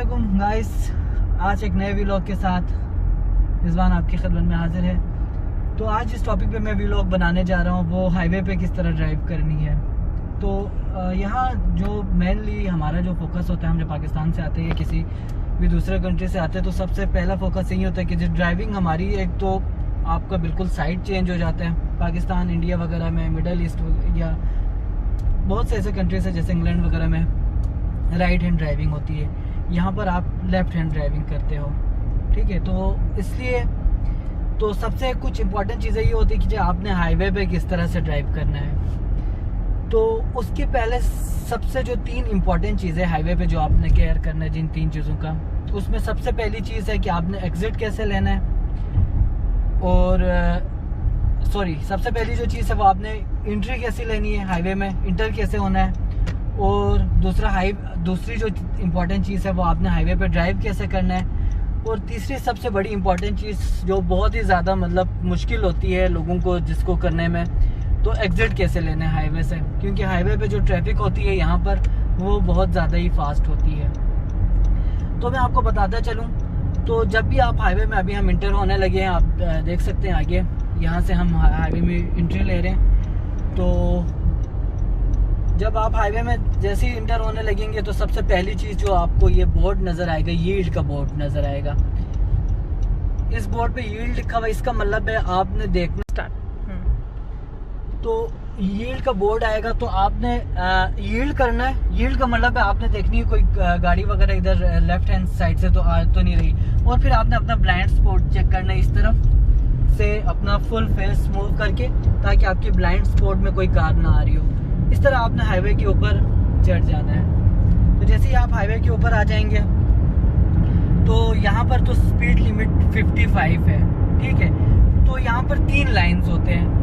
अस्सलामुअलैकुम गाइस, आज एक नए व्लॉग के साथ रिजवान आपकी खिदमत में हाजिर है। तो आज जिस टॉपिक पे मैं व्लॉग बनाने जा रहा हूँ वो हाईवे पे किस तरह ड्राइव करनी है। तो यहाँ जो मेनली हमारा जो फोकस होता है, हम जब पाकिस्तान से आते हैं या किसी भी दूसरे कंट्री से आते हैं तो सबसे पहला फोकस यही होता है कि जो ड्राइविंग हमारी, एक तो आपका बिल्कुल साइड चेंज हो जाता है। पाकिस्तान, इंडिया वगैरह में, मिडल ईस्ट या बहुत से ऐसे कंट्रीज है जैसे इंग्लैंड वगैरह में राइट हैंड ड्राइविंग होती है, यहाँ पर आप लेफ्ट हैंड ड्राइविंग करते हो, ठीक है। तो इसलिए तो सबसे कुछ इम्पोर्टेंट चीज़ें ये होती है कि जो आपने हाईवे पे किस तरह से ड्राइव करना है। तो उसके पहले सबसे जो 3 इम्पोर्टेंट चीज़ें हाईवे पे जो आपने केयर करना है, जिन 3 चीज़ों का, उसमें सबसे पहली चीज़ है कि आपने एग्जिट कैसे लेना है, और सबसे पहली जो चीज़ है वो आपने एंट्री कैसे लेनी है हाईवे में, इंटर कैसे होना है, और दूसरी जो इम्पोर्टेंट चीज़ है वो आपने हाईवे पे ड्राइव कैसे करना है, और तीसरी सबसे बड़ी इम्पोर्टेंट चीज़ जो बहुत ही ज़्यादा मुश्किल होती है लोगों को जिसको करने में, तो एग्जिट कैसे लेना है हाईवे से, क्योंकि हाईवे पे जो ट्रैफिक होती है यहाँ पर वो बहुत ज़्यादा ही फास्ट होती है। तो मैं आपको बताता चलूँ, तो जब भी आप हाईवे में, अभी हम इंटर होने लगे हैं, आप देख सकते हैं आगे यहाँ से हम हाईवे में एंट्री ले रहे हैं। तो जब आप हाईवे में जैसे ही इंटर होने लगेंगे तो सबसे पहली चीज़ जो आपको ये बोर्ड नज़र आएगा, यील्ड का बोर्ड नज़र आएगा। इस बोर्ड पे यील्ड लिखा हुआ, इसका मतलब है आपने देखना स्टार्ट। तो यील्ड का बोर्ड आएगा तो आपने यील्ड करना है। यील्ड का मतलब है आपने देखनी है कोई गाड़ी वगैरह इधर लेफ्ट हैंड साइड से तो आ तो नहीं रही, और फिर आपने अपना ब्लाइंड स्पॉट चेक करना है, इस तरफ से अपना फुल फेस मूव करके, ताकि आपकी ब्लाइंड स्पॉट में कोई कार ना आ रही हो। इस तरह आपने हाईवे के ऊपर चढ़ जाना है। तो जैसे ही आप हाईवे के ऊपर आ जाएंगे तो यहाँ पर तो स्पीड लिमिट 55 है, ठीक है। तो यहाँ पर 3 लाइन्स होते हैं।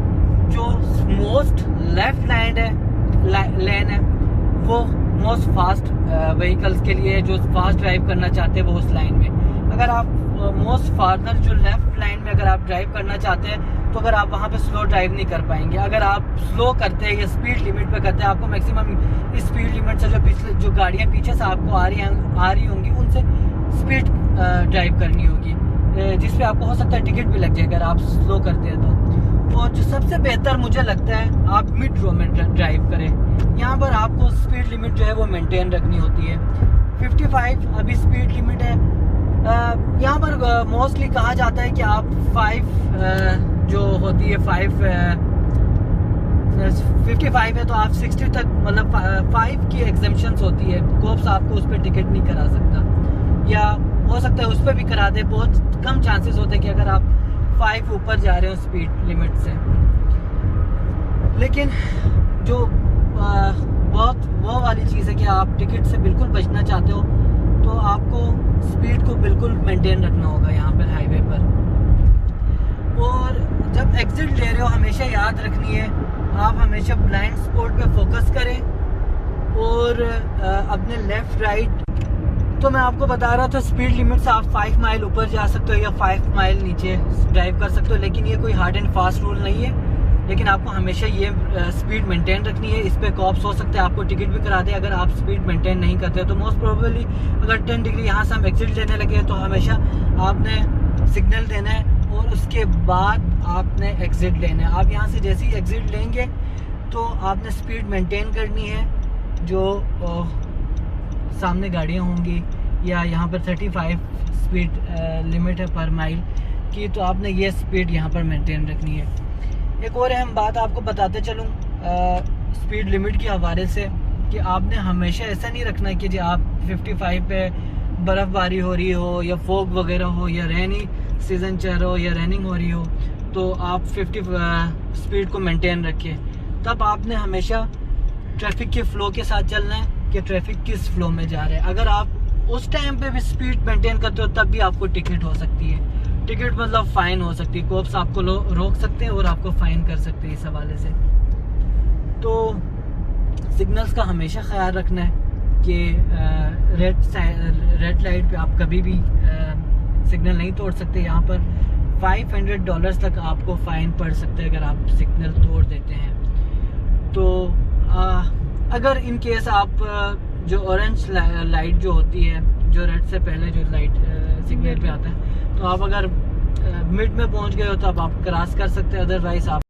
जो मोस्ट लेफ्ट लेन है वो मोस्ट फास्ट व्हीकल्स के लिए, जो फास्ट ड्राइव करना चाहते हैं वो उस लाइन में। अगर आप मोस्ट फार्दर जो लेफ्ट लाइन में अगर आप ड्राइव करना चाहते हैं तो अगर आप वहाँ पे स्लो ड्राइव नहीं कर पाएंगे। अगर आप स्लो करते हैं या स्पीड लिमिट पे करते हैं, आपको मैक्सिमम इस स्पीड लिमिट से जो गाड़ियाँ पीछे से आपको आ रही होंगी उनसे स्पीड ड्राइव करनी होगी, जिसपे आपको हो सकता है टिकट भी लग जाए अगर आप स्लो करते हैं तो। और जो सबसे बेहतर मुझे लगता है आप मिड रो में ड्राइव करें। यहाँ पर आपको स्पीड लिमिट जो है वो मेंटेन रखनी होती है। 55 अभी स्पीड लिमिट है। यहाँ पर मोस्टली कहा जाता है कि आप 5 जो होती है 55 है तो आप 60 तक, मतलब 5 की एग्जेम्पशंस होती है। कोप्स आपको उस पर टिकट नहीं करा सकता, या हो सकता है उस पर भी करा दे। बहुत कम चांसेस होते हैं कि अगर आप 5 ऊपर जा रहे हो स्पीड लिमिट से। लेकिन जो बहुत वो वाली चीज़ है कि आप टिकट से बिल्कुल बचना चाहते हो तो आपको स्पीड को बिल्कुल मेंटेन रखना होगा यहाँ पर हाईवे पर। और जब एग्जिट ले रहे हो हमेशा याद रखनी है, आप हमेशा ब्लाइंड स्पॉट पे फोकस करें और अपने लेफ्ट राइट। तो मैं आपको बता रहा था स्पीड लिमिट से आप 5 माइल ऊपर जा सकते हो या 5 माइल नीचे ड्राइव कर सकते हो, लेकिन ये कोई हार्ड एंड फास्ट रूल नहीं है। लेकिन आपको हमेशा ये स्पीड मेंटेन रखनी है। इस पे कॉप्स हो सकते हैं आपको टिकट भी करा दे अगर आप स्पीड मेंटेन नहीं करते। तो मोस्ट प्रोबेबली अगर 10 डिग्री यहाँ से हम एग्जिट लेने लगे तो हमेशा आपने सिग्नल देना है और उसके बाद आपने एग्जिट लेना है। आप यहाँ से जैसे ही एग्जिट लेंगे तो आपने स्पीड मेंटेन करनी है। जो सामने गाड़ियाँ होंगी या यहाँ पर 35 स्पीड लिमिट है पर माइल की, तो आपने ये स्पीड यहाँ पर मेंटेन रखनी है। एक और अहम बात आपको बताते चलूँ स्पीड लिमिट के हवाले से, कि आपने हमेशा ऐसा नहीं रखना है कि जी आप 55 पे बर्फ़बारी हो रही हो या फॉग वगैरह हो या रेनी सीज़न चल रहा हो या रनिंग हो रही हो तो आप 50 स्पीड को मेंटेन रखें। तब आपने हमेशा ट्रैफिक के फ़्लो के साथ चलना है कि ट्रैफिक किस फ़्लो में जा रहा है। अगर आप उस टाइम पे भी स्पीड मेंटेन करते हो तब भी आपको टिकट हो सकती है। टिकट मतलब फ़ाइन हो सकती है, कोप्स आपको रोक सकते हैं और आपको फ़ाइन कर सकते हैं इस हवाले से। तो सिग्नल्स का हमेशा ख्याल रखना है कि रेड लाइट पे आप कभी भी सिग्नल नहीं तोड़ सकते। यहाँ पर $500 तक आपको फ़ाइन पड़ सकता है अगर आप सिग्नल तोड़ देते हैं। तो अगर इन केस आप जो ऑरेंज लाइट जो होती है जो रेड से पहले जो लाइट सिग्नल पे आता है। तो आप अगर मिड में पहुंच गए हो तो अब आप क्रॉस कर सकते हैं, अदरवाइज आप